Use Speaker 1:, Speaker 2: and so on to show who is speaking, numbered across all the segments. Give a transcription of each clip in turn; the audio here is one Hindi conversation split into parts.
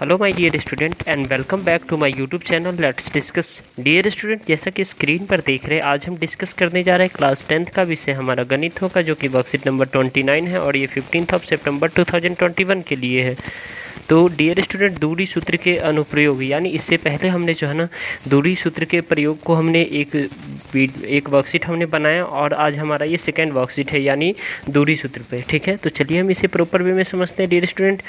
Speaker 1: Hello my dear student and welcome back to my YouTube channel let's discuss. Dear student, जैसा कि स्क्रीन पर देख रहे हैं, आज हम डिस्कस करने जा रहे हैं क्लास 10th का विषय हमारा गणित होगा, जो कि वर्कशीट नंबर 29 है और ये 15 सितंबर 2021 के लिए है। तो डियर स्टूडेंट, दूरी सूत्र के अनुप्रयोग, यानी इससे पहले हमने जो है ना दूरी सूत्र के प्रयोग को हमने एक वर्कशीट हमने बनाया और आज हमारा ये सेकेंड वर्कशीट है, यानी दूरी सूत्र पे। ठीक है, तो चलिए हम इसे प्रॉपर वे में समझते हैं। डियर स्टूडेंट,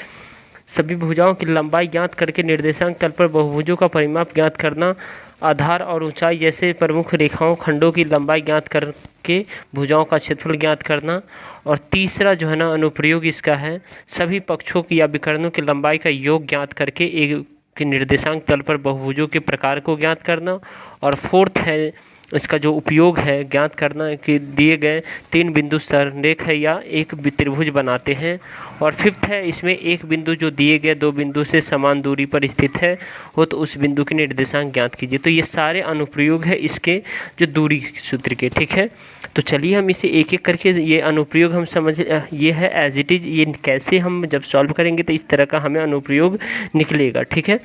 Speaker 1: सभी भुजाओं की लंबाई ज्ञात करके निर्देशांक तल पर बहुभुजों का परिमाप ज्ञात करना, आधार और ऊंचाई जैसे प्रमुख रेखाओं खंडों की लंबाई ज्ञात करके भुजाओं का क्षेत्रफल ज्ञात करना, और तीसरा जो है ना अनुप्रयोग इसका है सभी पक्षों की या विकर्णों की लंबाई का योग ज्ञात करके एक के निर्देशांक तल पर बहुभुजों के प्रकार को ज्ञात करना, और फोर्थ है इसका जो उपयोग है ज्ञात करना कि दिए गए तीन बिंदु सररेख है या एक त्रिभुज बनाते हैं, और फिफ्थ है इसमें एक बिंदु जो दिए गए दो बिंदु से समान दूरी पर स्थित है हो तो उस बिंदु के निर्देशांक ज्ञात कीजिए। तो ये सारे अनुप्रयोग है इसके जो दूरी सूत्र के। ठीक है, तो चलिए हम इसे एक एक करके ये अनुप्रयोग हम समझ, ये है एज इट इज़, ये कैसे हम जब सॉल्व करेंगे तो इस तरह का हमें अनुप्रयोग निकलेगा। ठीक है,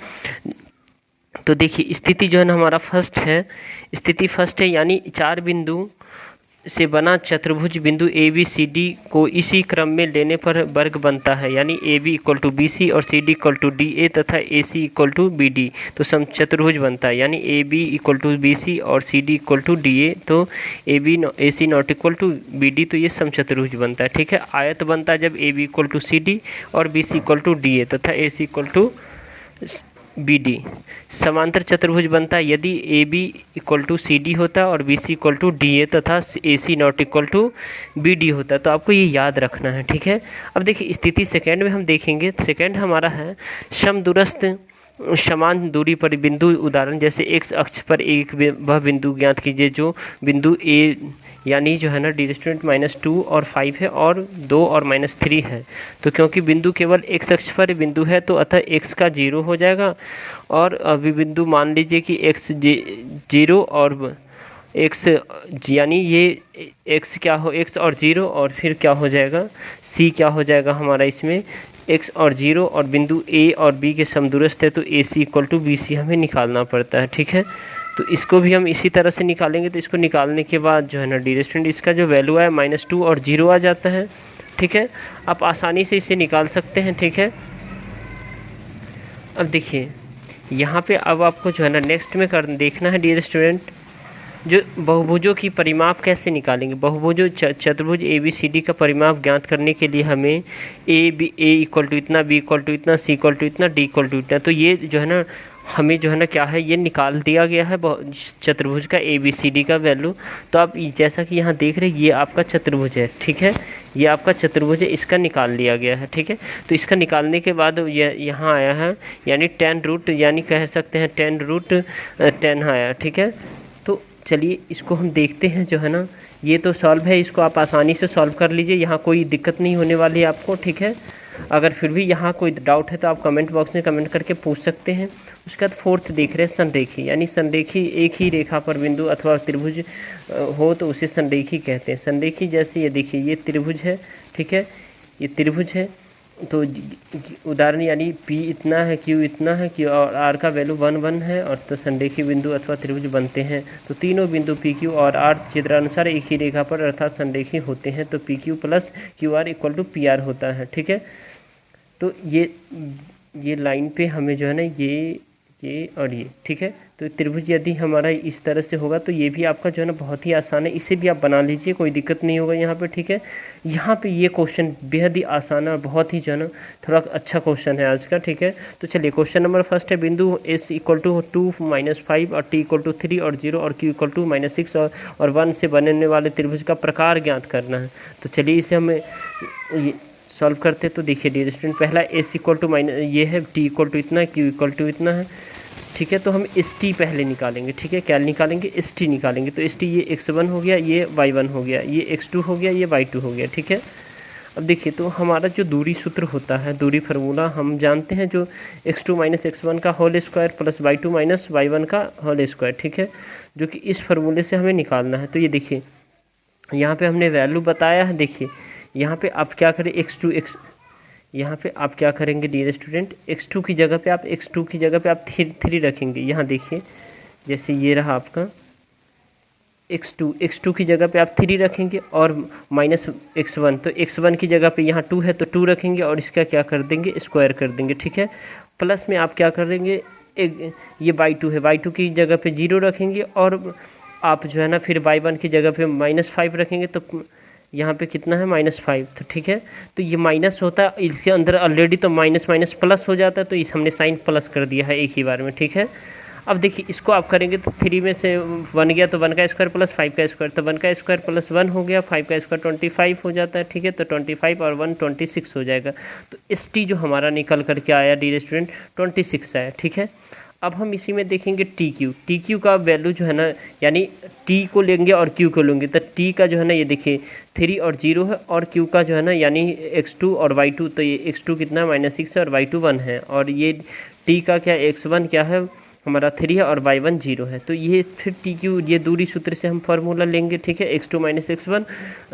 Speaker 1: तो देखिए स्थिति जो है ना हमारा स्थिति फर्स्ट है, यानी चार बिंदु से बना चतुर्भुज बिंदु ए बी सी डी को इसी क्रम में लेने पर वर्ग बनता है, यानी A B equal to B C और C D equal to D A तथा A C equal to B D, तो समचतुर्भुज बनता है। यानी A B equal to B C और C D equal to D A, तो A C not equal to B D, तो ये समचतुर्भुज बनता है। ठीक है, आयत बनता है जब A B equal to C D और B C equal to D A तथा A C equal to B D. समांतर चतुर्भुज बनता है यदि A B equal to C D होता है और B C equal to D A तथा A C not equal to B D होता है। तो आपको ये याद रखना है। ठीक है, अब देखिए स्थिति सेकेंड में हम देखेंगे। सेकेंड हमारा है समदूरस्थ समान दूरी पर बिंदु, उदाहरण जैसे एक्स अक्ष पर एक वह बिंदु ज्ञात कीजिए जो बिंदु ए, यानी जो है ना डी स्टूडेंट -2 और 5 है और 2 और -3 है। तो क्योंकि बिंदु केवल एक्स अक्ष पर बिंदु है तो अतः एक्स का 0 हो जाएगा, और अभी बिंदु मान लीजिए कि एक्स 0 और एक्स, यानी ये एक्स क्या हो, एक्स और 0 और फिर क्या हो जाएगा सी क्या हो जाएगा हमारा इसमें एक्स और 0 और बिंदु ए और बी के समदूरस्थ है, तो A C equal to B सी हमें निकालना पड़ता है। ठीक है, तो इसको भी हम इसी तरह से निकालेंगे। तो इसको निकालने के बाद जो है ना डियर स्टूडेंट, इसका जो वैल्यू है -2 और 0 आ जाता है। ठीक है, आप आसानी से इसे निकाल सकते हैं। ठीक है, अब देखिए यहाँ पे अब आपको जो है ना नेक्स्ट में देखना है डियर स्टूडेंट, जो बहुभुजों की परिमाप कैसे निकालेंगे। बहुभुजों चतुर्भुज ए बी सी डी का परिमाप ज्ञात करने के लिए हमें ए इक्वल टू इतना, बी इक्वल टू इतना, सी इक्वल टू इतना, डी इक्वल टू इतना, तो ये जो है ना हमें जो है ना क्या है ये निकाल दिया गया है चतुर्भुज का ए बी सी डी का वैल्यू। तो आप जैसा कि यहाँ देख रहे हैं ये आपका चतुर्भुज है। ठीक है, ये आपका चतुर्भुज है, इसका निकाल लिया गया है। ठीक है, तो इसका निकालने के बाद ये यहाँ आया है, यानी 10 रूट, यानी कह सकते हैं 10 रूट 10 आया। ठीक है, तो चलिए इसको हम देखते हैं। जो है ना ये तो सॉल्व है, इसको आप आसानी से सॉल्व कर लीजिए, यहाँ कोई दिक्कत नहीं होने वाली है आपको। ठीक है, अगर फिर भी यहाँ कोई डाउट है तो आप कमेंट बॉक्स में कमेंट करके पूछ सकते हैं। उसके बाद फोर्थ देख रहे हैं संरेखी, यानी संरेखी एक ही रेखा पर बिंदु अथवा त्रिभुज हो तो उसे संरेखी कहते हैं। संरेखी जैसे ये देखिए ये त्रिभुज है। ठीक है, ये त्रिभुज है, तो उदाहरण यानी P इतना है, Q इतना है, Q और R का वैल्यू 1 1 है, और तो संरेखी बिंदु अथवा त्रिभुज बनते हैं। तो तीनों बिंदु PQ और R चित्रानुसार एक ही रेखा पर अर्थात संरेखी होते हैं, तो PQ plus QR equal to PR होता है। ठीक है, तो ये लाइन पे हमें जो है ना ये और ये। ठीक है, तो त्रिभुज यदि हमारा इस तरह से होगा तो ये भी आपका जो है ना बहुत ही आसान है, इसे भी आप बना लीजिए, कोई दिक्कत नहीं होगा यहाँ पे। ठीक है, यहाँ पे ये क्वेश्चन बेहद ही आसान है और बहुत ही जो है ना थोड़ा अच्छा क्वेश्चन है आज का। ठीक है, तो चलिए क्वेश्चन नंबर फर्स्ट है, बिंदु एस इक्वल टू 2 -5 और टी इक्वल टू 3 और 0 और क्यू इक्वल टू -6 और 1 से बनने वाले त्रिभुज का प्रकार ज्ञात करना है। तो चलिए इसे हमें सॉल्व करते हैं। तो देखिए डियर स्टूडेंट, पहला एस इक्वल टू ये है, टी इक्वल टू इतना, क्यू इक्वल टू इतना है। ठीक है, तो हम एस टी पहले निकालेंगे। ठीक है, क्या निकालेंगे, एस टी निकालेंगे। तो एस टी ये x1 हो गया, ये y1 हो गया, ये x2 हो गया, ये y2 हो गया। ठीक है, अब देखिए तो हमारा जो दूरी सूत्र होता है, दूरी फार्मूला हम जानते हैं, जो x2 - x1 का whole square plus y2 - y1 का होल स्क्वायर। ठीक है, जो कि इस फार्मूले से हमें निकालना है। तो ये देखिए यहाँ पे हमने वैल्यू बताया है। देखिए यहाँ पे आप क्या करें, यहाँ पे आप क्या करेंगे डियर स्टूडेंट, x2 की जगह पे आप x2 की जगह पे आप थ्री रखेंगे। यहाँ देखिए जैसे ये रहा आपका x2 की जगह पे आप 3 रखेंगे और माइनस x1, तो x1 की जगह पे यहाँ 2 है तो 2 रखेंगे और इसका क्या कर देंगे, स्क्वायर कर देंगे, ठीक है। प्लस में आप क्या कर देंगे, एक ये y2 है, y2 की जगह पे 0 रखेंगे और आप जो है ना फिर y1 की जगह पे -5 रखेंगे, तो यहाँ पे कितना है -5, तो ठीक है। तो ये माइनस होता है इसके अंदर ऑलरेडी, तो माइनस माइनस प्लस हो जाता है, तो इस हमने साइन प्लस कर दिया है एक ही बार में, ठीक है। अब देखिए इसको आप करेंगे तो 3 में से 1 गया तो 1 का स्क्वायर प्लस 5 का स्क्वायर, तो 1 का स्क्वायर प्लस 1 हो गया, 5 का स्क्वायर 25 हो जाता है, ठीक है। तो 25 और 1 26 हो जाएगा। तो एस टी जो हमारा निकल करके आया डियर स्टूडेंट 26 आया, ठीक है। अब हम इसी में देखेंगे टी क्यू का वैल्यू जो है ना, यानी टी को लेंगे और क्यू को लेंगे, तो टी का जो है ना ये देखिए 3 और 0 है, और क्यू का जो है ना यानी x2 और y2, तो ये x2 कितना -6 है और y2 1 है, और ये टी का क्या x1 क्या है हमारा 3 है और y1 0 है। तो ये फिर टी क्यू ये दूरी सूत्र से हम फार्मूला लेंगे, ठीक है। x2 - x1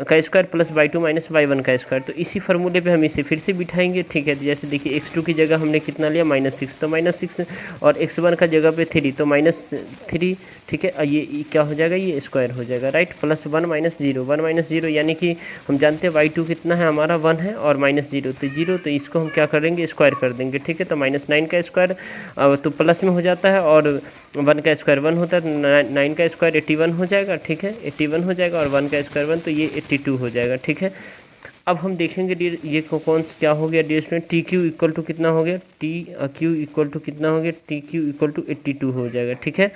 Speaker 1: का स्क्वायर प्लस y2 - y1 का स्क्वायर, तो इसी फार्मूले पे हम इसे फिर से बिठाएंगे, ठीक है। जैसे देखिए x2 की जगह हमने कितना लिया -6, तो -6 और x1 का जगह पे 3, तो -3, ठीक है। ये क्या हो जाएगा, ये स्क्वायर हो जाएगा, राइट। प्लस 1 - 0, 1 - 0 यानी कि हम जानते हैं y2 कितना है हमारा 1 है और -0 तो 0, तो इसको हम क्या करेंगे, स्क्वायर कर देंगे, ठीक है। तो -9 का स्क्वायर तो प्लस में हो जाता है और 1 का स्क्वायर 1 होता है, 9 का स्क्वायर 81 हो जाएगा, ठीक है। 81 हो जाएगा और 1 का स्क्वायर 1, तो ये 82 हो जाएगा, ठीक है। अब हम देखेंगे ये कौन क्या हो गया dear student, T Q equal to कितना हो गया, टी क्यू इक्वल टू कितना हो गया, टी क्यू इक्वल टू 82 हो जाएगा, ठीक है।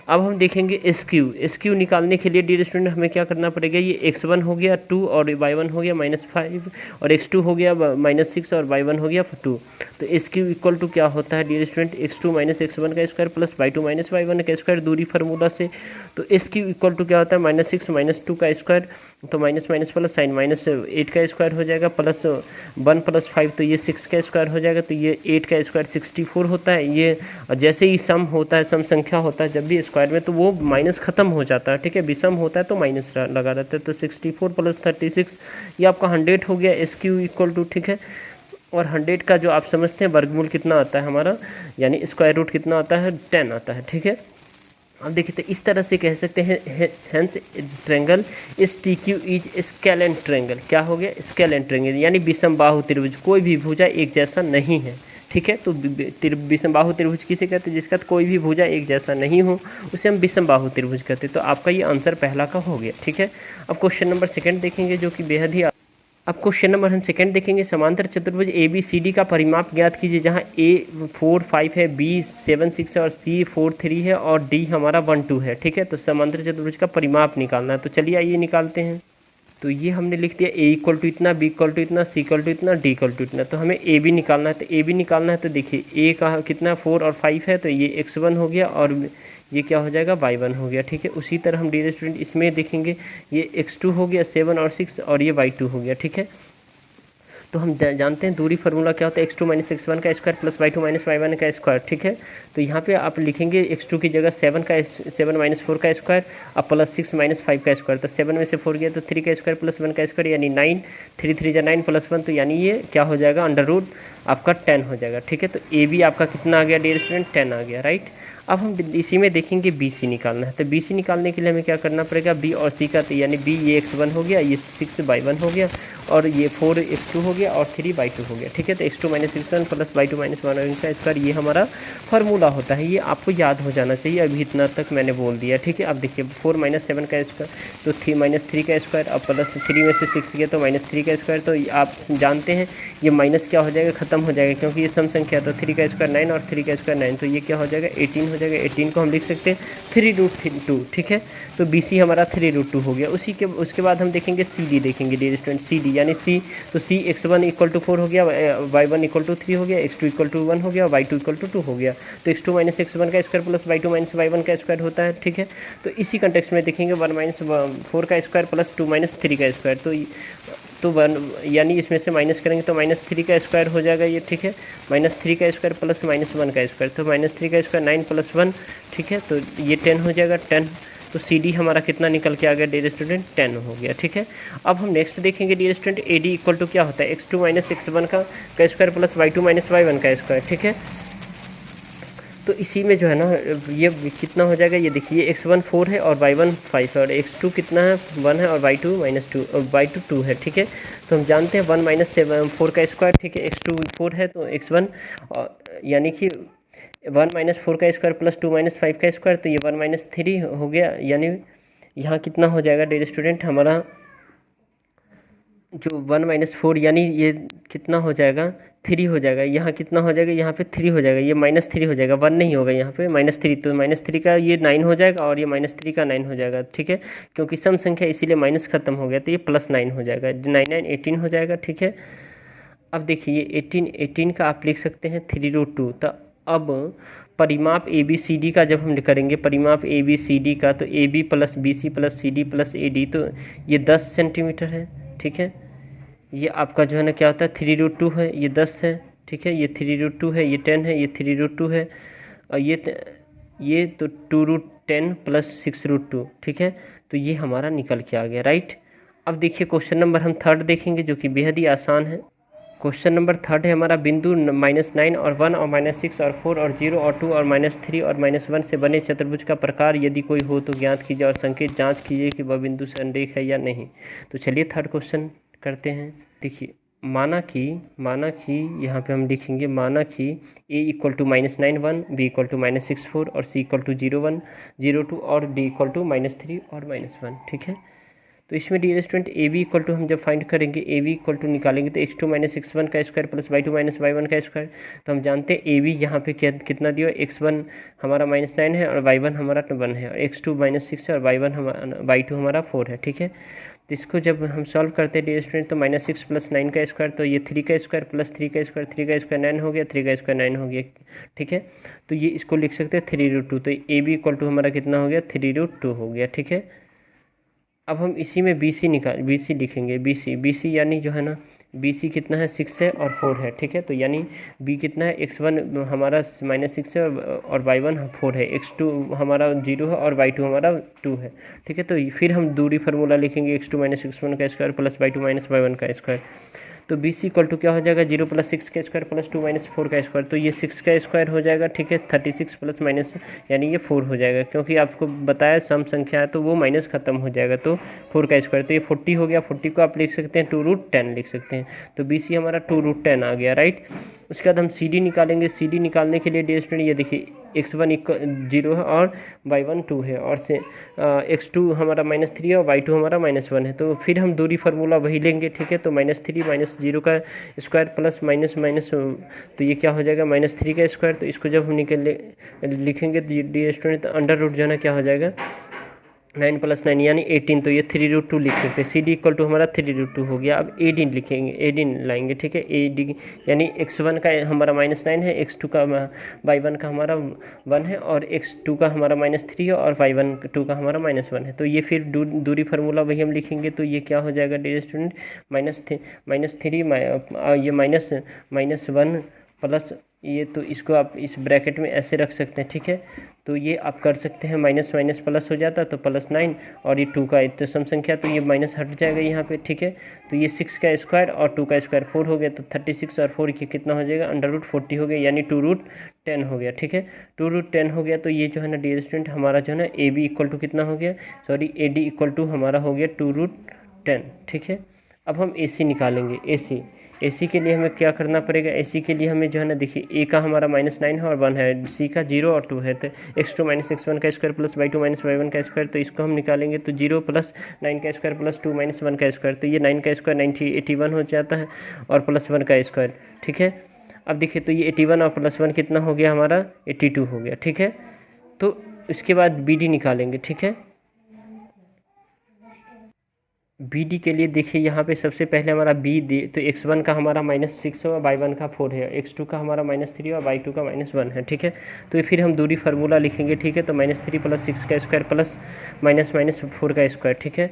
Speaker 1: अब हम देखेंगे एस क्यू निकालने के लिए डियर स्टूडेंट हमें क्या करना पड़ेगा, ये x1 हो गया 2 और y1 हो गया -5 और x2 हो गया -6 और y1 हो गया 2, तो एस क्यू इक्वल टू क्या होता है डियर स्टूडेंट, x2 - x1 का स्क्वायर प्लस y2 - y1 का स्क्वायर दूरी फार्मूला से। तो एस क्यू इक्वल टू क्या होता है, -6 - 2 का स्क्वायर, तो माइनस माइनस प्लस साइन -8 का स्क्वायर हो जाएगा, प्लस 1 + 5 तो ये 6 का स्क्वायर हो जाएगा, तो ये 8 का स्क्वायर 64 होता है ये। और जैसे ही सम होता है, सम संख्या होता है जब भी स्क्वायर में, तो वो माइनस खत्म हो जाता है, ठीक है। विषम होता है तो माइनस लगा रहता है, तो 64 + 36 ये आपका 100 हो गया एस क्यू इक्वल टू, ठीक है। और 100 का जो आप समझते हैं वर्गमूल कितना आता है हमारा, यानी स्क्वायर रूट कितना आता है, 10 आता है, ठीक है। अब देखिए तो इस तरह से कह सकते हैं हेंस ट्रेंगल इस T Q is scalant triangle, क्या हो गया, स्केलेंट ट्रेंगल, यानी विषम बाहु त्रिभुज, कोई भी भुजा एक जैसा नहीं है, ठीक है। तो विषम बाहु त्रिभुज किसे कहते हैं, जिसका कोई भी भुजा एक जैसा नहीं हो उसे हम विषम बाहु त्रिभुज कहते हैं। तो आपका ये आंसर पहला का हो गया, ठीक है। अब क्वेश्चन नंबर 2 देखेंगे जो कि बेहद ही, अब क्वेश्चन नंबर हम 2 देखेंगे, समांतर चतुर्भुज ए बी सी डी का परिमाप ज्ञात कीजिए, जहां ए 4 5 है, बी 7 6 है और सी 4 3 है और डी हमारा 1 2 है, ठीक है। तो समांतर चतुर्भुज का परिमाप निकालना है, तो चलिए आइए निकालते हैं। तो ये हमने लिख दिया ए इक्वल टू इतना, बी इक्वल टू इतना, सी इक्वल टू इतना, डी इक्वल टू इतना। तो हमें ए बी निकालना है, तो ए बी निकालना है तो देखिए ए का कितना 4 और 5 है, तो ये x1 हो गया और ये क्या हो जाएगा y1 हो गया, ठीक है। उसी तरह हम डियर स्टूडेंट इसमें देखेंगे ये x2 हो गया 7 और 6 और ये y2 हो गया, ठीक है। तो हम जानते हैं दूरी फार्मूला क्या होता है, x2 - x1 का स्क्वायर प्लस y2 - y1 का स्क्वायर, ठीक है। तो यहाँ पे आप लिखेंगे x2 की जगह 7 - 4 का स्क्वायर और प्लस 6 - 5 का स्क्वायर, तो 7 में से 4 गया तो 3 का स्क्वायर प्लस 1 का स्क्वायर यानी 9, 3 3 जा 9 प्लस 1, तो यानी ये क्या हो जाएगा, अंडर रूट आपका 10 हो जाएगा, ठीक है। तो ए बी आपका कितना आ गया डियर स्टूडेंट, 10 आ गया, राइट। अब हम इसी में देखेंगे बी सी निकालना है, तो बी सी निकालने के लिए हमें क्या करना पड़ेगा, बी और सी का, तो यानी बी ये x1 हो गया, ये 6 y1 हो गया और ये 4 x2 हो गया और 3 y2 हो गया, ठीक है। तो x2 - x1 plus y2 - y1 का स्क्वायर ये हमारा फार्मूला होता है, ये आपको याद हो जाना चाहिए, अभी इतना तक मैंने बोल दिया, ठीक है। अब देखिए 4 - 7 का स्क्वायर तो -3 का स्क्वायर, अब प्लस 3 में से 6 गया तो -3 का स्क्वायर, तो आप जानते हैं ये माइनस क्या हो जाएगा, खत्म हो जाएगा क्योंकि ये सम संख्या, तो 3 का स्क्वायर 9 और 3 का स्क्वायर 9, तो ये क्या हो जाएगा 18 हो जाएगा। 18 को हम लिख सकते हैं 3√2, ठीक है। तो बी सी हमारा 3√2 हो गया। उसके बाद हम देखेंगे सी डी, देखेंगे डियर स्टूडेंट सी डी, यानी सी, तो सी x1 इक्वल टू 4 हो गया, y1 इक्वल टू 3 हो गया, x2 इक्वल टू 1 हो गया, y2 इक्वल टू 2 हो गया। तो x2 - x1 का स्क्वायर प्लस y2 - y1 का स्क्वायर होता है, ठीक है। तो इसी कंटेक्स्ट में देखेंगे 1 - 4 का स्क्वायर प्लस 2 - 3 का स्क्वायर, तो 1 यानी इसमें से माइनस करेंगे तो -3 का स्क्वायर हो जाएगा ये, ठीक है। -3 का स्क्वायर प्लस -1 का स्क्वायर, तो -3 का स्क्वायर 9 + 1, ठीक है। तो ये 10 हो जाएगा, 10 तो सी डी हमारा कितना निकल के आ गया डियर स्टूडेंट 10 हो गया। ठीक है, अब हम नेक्स्ट देखेंगे dear student A D equal to क्या होता है x2 माइनस x1 का square plus y2 minus y1 का स्क्वायर। ठीक है, तो इसी में जो है ना ये कितना हो जाएगा, ये देखिए x1 4 है और y1 5 है और x2 कितना है 1 है और y2 माइनस 2 और y2 2 है। ठीक है, तो हम जानते हैं 1 माइनस 4 का स्क्वायर। ठीक है, x2 4 है तो x1 यानी कि 1 माइनस 4 का स्क्वायर प्लस 2 माइनस 5 का स्क्वायर, तो ये 1 माइनस 3 हो गया। यानी यहाँ कितना हो जाएगा डियर स्टूडेंट हमारा जो 1 माइनस 4 यानी ये कितना हो जाएगा 3 हो जाएगा। यहाँ कितना हो जाएगा, यहाँ पे 3 हो जाएगा, ये -3 हो जाएगा, 1 नहीं होगा यहाँ पे -3, तो -3 का ये 9 हो जाएगा और ये -3 का 9 हो जाएगा। ठीक है, क्योंकि सम संख्या इसीलिए माइनस खत्म हो गया तो ये +9 हो जाएगा, 9 9 18 हो जाएगा। ठीक है, अब देखिए 18 का आप लिख सकते हैं 3√2। तो अब परिमाप ए बी सी डी का जब हम करेंगे परिमाप ए बी सी डी का, तो A B plus B C plus C D plus A D, तो ये 10 सेंटीमीटर है। ठीक है, ये आपका जो है ना क्या होता है 3√2 है, ये 10 है। ठीक है, ये 3√2 है, ये 10 है, ये 3√2 है और ये तो 2√10 प्लस 6√2। ठीक है, तो ये हमारा निकल के आ गया, राइट। अब देखिए क्वेश्चन नंबर हम थर्ड देखेंगे जो कि बेहद ही आसान है। क्वेश्चन नंबर थर्ड है हमारा, बिंदु -9 और 1 और -6 और 4 और 0 और 2 और -3 और -1 से बने चतुर्भुज का प्रकार यदि कोई हो तो ज्ञात कीजिए और संकेत जांच कीजिए कि वह बिंदु संरेख है या नहीं। तो चलिए थर्ड क्वेश्चन करते हैं। देखिए माना कि यहाँ पे हम लिखेंगे माना कि a equal to -9 1, b equal to -6 4 और c इक्वल टू 0 1 0 2 और d इक्वल टू -3 और -1। ठीक है, तो इसमें dear student A B equal to हम जब फाइंड करेंगे ए बी इक्वल टू निकालेंगे तो x2 माइनस x1 का square plus y2 minus y1 का स्क्वायर। तो हम जानते हैं ए बी यहाँ पे कितना दिया, x1 हमारा -9 है और y1 हमारा 1 है और x2 -6 है और y2 हमारा 4 है। ठीक है, तो इसको जब हम सॉल्व करते हैं डियर स्टूडेंट तो -6 + 9 का स्क्वायर, तो ये 3 का स्क्वायर प्लस 3 का स्क्वायर, 3 का स्क्वायर 9 हो गया, 3 का स्क्वायर 9 हो गया। ठीक है, तो ये इसको लिख सकते हैं 3√2, तो ए बी इक्वल टू हमारा कितना हो गया 3√2 हो गया। ठीक है, अब हम इसी में बी सी लिखेंगे, बी सी यानी जो है ना बी सी कितना है 6 है और 4 है। ठीक है, तो यानी बी कितना है x1 हमारा -6 है और y1 4 है, x2 हमारा 0 है और y2 हमारा 2 है। ठीक है, तो फिर हम दूरी फार्मूला लिखेंगे x2 माइनस x1 का square plus y2 minus y1 का स्क्वायर। तो बी सी इक्वल टू क्या हो जाएगा 0 + 6 का स्क्वायर प्लस 2 - 4 का स्क्वायर, तो ये 6 का स्क्वायर हो जाएगा। ठीक है, 36 प्लस माइनस यानी ये 4 हो जाएगा, क्योंकि आपको बताया सम संख्या है तो वो माइनस खत्म हो जाएगा, तो 4 का स्क्वायर, तो ये 40 हो गया। 40 को आप लिख सकते हैं 2√10 लिख सकते हैं, तो बी सी हमारा 2√10 आ गया, राइट। उसके बाद हम सी डी निकालेंगे। सी डी निकालने के लिए डियर स्टूडेंट ये देखिए x1 0 है और y1 2 है और से x2 हमारा -3 है और y2 हमारा -1 है, तो फिर हम दूरी फार्मूला वही लेंगे। ठीक है, तो -3 - 0 का स्क्वायर प्लस माइनस तो ये क्या हो जाएगा -3 का स्क्वायर। तो इसको जब हम लिखेंगे तो डियर स्टूडेंट अंडर रूट जो है ना क्या हो जाएगा 9 + 9 यानी 18, तो ये 3√2 लिख सकते हैं। सी डी इक्वल टू हमारा 3√2 हो गया। अब ए डी लिखेंगे, ए डी लाएंगे। ठीक है, ए डी यानी x1 का हमारा -9 है, x2 का y1 का हमारा 1 है और x2 का हमारा -3 है और y1 2 का हमारा -1 है, तो ये फिर दूरी फार्मूला वही हम लिखेंगे। तो ये क्या हो जाएगा डियर स्टूडेंट -3 ये -1 प्लस ये, तो इसको आप इस ब्रैकेट में ऐसे रख सकते हैं। ठीक है, तो ये आप कर सकते हैं माइनस प्लस हो जाता तो +9 और ये 2 का तो सम संख्या, तो ये माइनस हट जाएगा यहाँ पे। ठीक है, तो ये 6 का स्क्वायर और 2 का स्क्वायर 4 हो गया, तो 36 और 4 की कितना हो जाएगा √40 हो गया, यानी 2√10 हो गया। ठीक है, 2√10 हो गया। तो ये जो है ना डियर स्टूडेंट हमारा जो है ना ए बी इक्वल टू कितना हो गया, sorry A D equal to हमारा हो गया 2√10। ठीक है, अब हम ए सी निकालेंगे। ए सी के लिए हमें क्या करना पड़ेगा, ए सी के लिए हमें जो है ना देखिए ए का हमारा -9 है और 1 है, सी का 0 और 2 है, तो x2 - x1 का स्क्वायर प्लस y2 - y1 का स्क्वायर, तो इसको हम निकालेंगे तो 0 + 9 का स्क्वायर प्लस 2 - 1 का स्क्वायर, तो ये 9 का स्क्वायर 81 हो जाता है और +1 का स्क्वायर। ठीक है, अब देखिए तो ये 81 और +1 कितना हो गया हमारा 82 हो गया। ठीक है, तो इसके बाद बी डी निकालेंगे। ठीक है, बी डी के लिए देखिए यहाँ पे सबसे पहले हमारा बी डी, तो x1 का हमारा -6 है और y1 का 4 है, x2 का हमारा -3 और y2 का -1 है। ठीक है, तो ये फिर हम दूरी फार्मूला लिखेंगे। ठीक है, तो -3 + 6 का स्क्वायर प्लस -4 का स्क्वायर। ठीक है,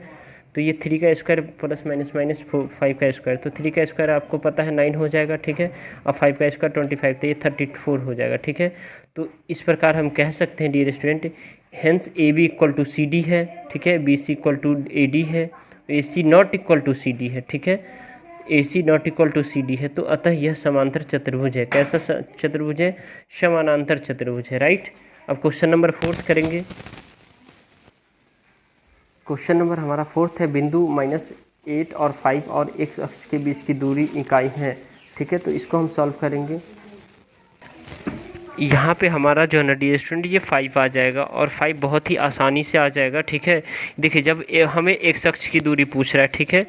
Speaker 1: तो ये 3 का स्क्वायर प्लस माइनस माइनस 5 का स्क्वायर, तो 3 का स्क्वायर आपको पता है 9 हो जाएगा, ठीक है। और 5 का स्क्वायर 25, तो ये 34 हो जाएगा, ठीक है। तो इस प्रकार हम कह सकते हैं dear student, hence A B equal to C D है, ठीक है, B C equal to A D है, A C not equal to C D है, ठीक है, A C not equal to C D है। तो अतः यह समांतर चतुर्भुज है। कैसा चतुर्भुज है? समानांतर चतुर्भुज है, राइट। अब क्वेश्चन नंबर 4 करेंगे। क्वेश्चन नंबर हमारा 4 है, बिंदु -8 और 5 और x अक्ष के बीच की दूरी इकाई है, ठीक है। तो इसको हम सॉल्व करेंगे। यहाँ पे हमारा जो है ना डियर स्टूडेंट ये 5 आ जाएगा और 5 बहुत ही आसानी से आ जाएगा, ठीक है। देखिए जब हमें x अक्ष की दूरी पूछ रहा है, ठीक है,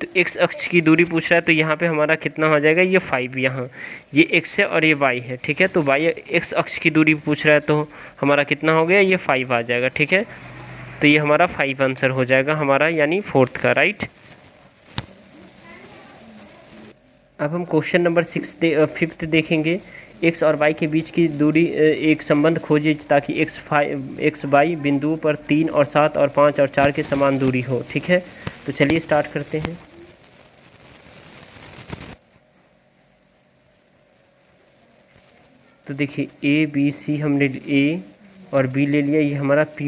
Speaker 1: तो x अक्ष की दूरी पूछ रहा है, तो यहाँ पे हमारा कितना हो जाएगा, ये 5, यहाँ ये x है और ये y है, ठीक है। तो y x अक्ष की दूरी पूछ रहा है, तो हमारा कितना हो गया, ये 5 आ जाएगा, ठीक है। तो ये हमारा 5 आंसर हो जाएगा हमारा, यानी 4th का, राइट। अब हम क्वेश्चन नंबर 5th देखेंगे। x और y के बीच की दूरी एक संबंध खोजिए ताकि x y बिंदुओं पर 3 और 7 और 5 और 4 के समान दूरी हो, ठीक है। तो चलिए स्टार्ट करते हैं। तो देखिए ए बी सी हमने ए और बी ले लिया, ये हमारा पी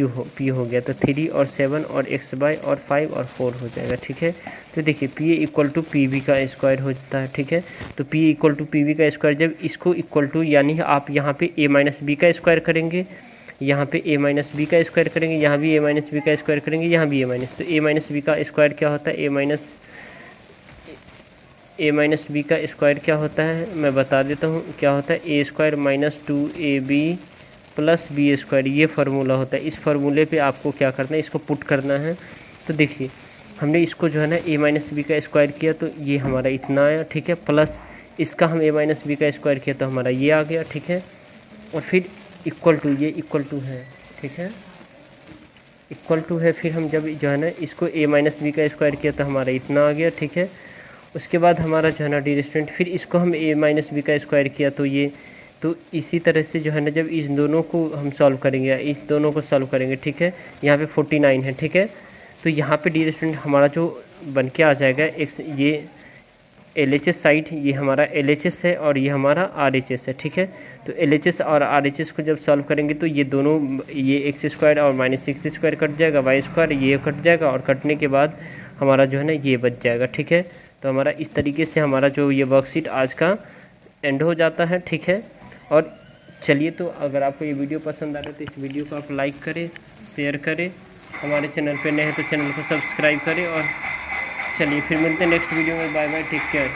Speaker 1: हो गया। तो 3 और 7 और एक्स वाई और 5 और 4 हो जाएगा, ठीक है। तो देखिए P A equal to P B का स्क्वायर होता है, ठीक है। तो P equal to P B का स्क्वायर, जब इसको इक्वल टू यानी आप यहाँ पे ए माइनस बी का स्क्वायर करेंगे, यहाँ पे ए माइनस बी का स्क्वायर करेंगे, यहाँ भी ए माइनस बी का स्क्वायर करेंगे, यहाँ भी ए माइनस। तो ए माइनस बी का स्क्वायर क्या होता है, ए माइनस बी का स्क्वायर क्या होता है, मैं बता देता हूँ क्या होता है। A square minus 2ab plus B square, ये फार्मूला होता है। इस फार्मूले पे आपको क्या करना है, इसको पुट करना है। तो देखिए हमने इसको जो है ना ए माइनस बी का स्क्वायर किया, तो ये हमारा इतना आया, ठीक है। प्लस इसका हम ए माइनस बी का स्क्वायर किया, तो हमारा ये आ गया, ठीक है। और फिर इक्वल टू, ये इक्वल टू है, ठीक है, इक्वल टू है। फिर हम जब जो है ना इसको ए माइनस बी का स्क्वायर किया, तो हमारा इतना आ गया, ठीक है। उसके बाद हमारा जो है ना डियर स्टूडेंट, फिर इसको हम ए माइनस बी का स्क्वायर किया, तो ये, तो इसी तरह से जो है ना जब इस दोनों को हम सॉल्व करेंगे, इस दोनों को सॉल्व करेंगे, ठीक है। यहाँ पे 49 है, ठीक है। तो यहाँ पे डियर स्टूडेंट हमारा जो बन के आ जाएगा एक्स, ये LHS साइड, ये हमारा LHS है और ये हमारा RHS है, ठीक है। तो LHS और RHS को जब सॉल्व करेंगे, तो ये दोनों, ये एक्स स्क्वायर और माइनस एक्स स्क्वायर कट जाएगा, वाई स्क्वायर ये कट जाएगा, और कटने के बाद हमारा जो है ना ये बच जाएगा, ठीक है। तो हमारा इस तरीके से हमारा जो ये वर्कशीट आज का एंड हो जाता है, ठीक है। और चलिए, तो अगर आपको ये वीडियो पसंद आ रहा है तो इस वीडियो को आप लाइक करें, शेयर करें, हमारे चैनल पे नए हैं तो चैनल को सब्सक्राइब करें। और चलिए फिर मिलते हैं नेक्स्ट वीडियो में। Bye bye, take care.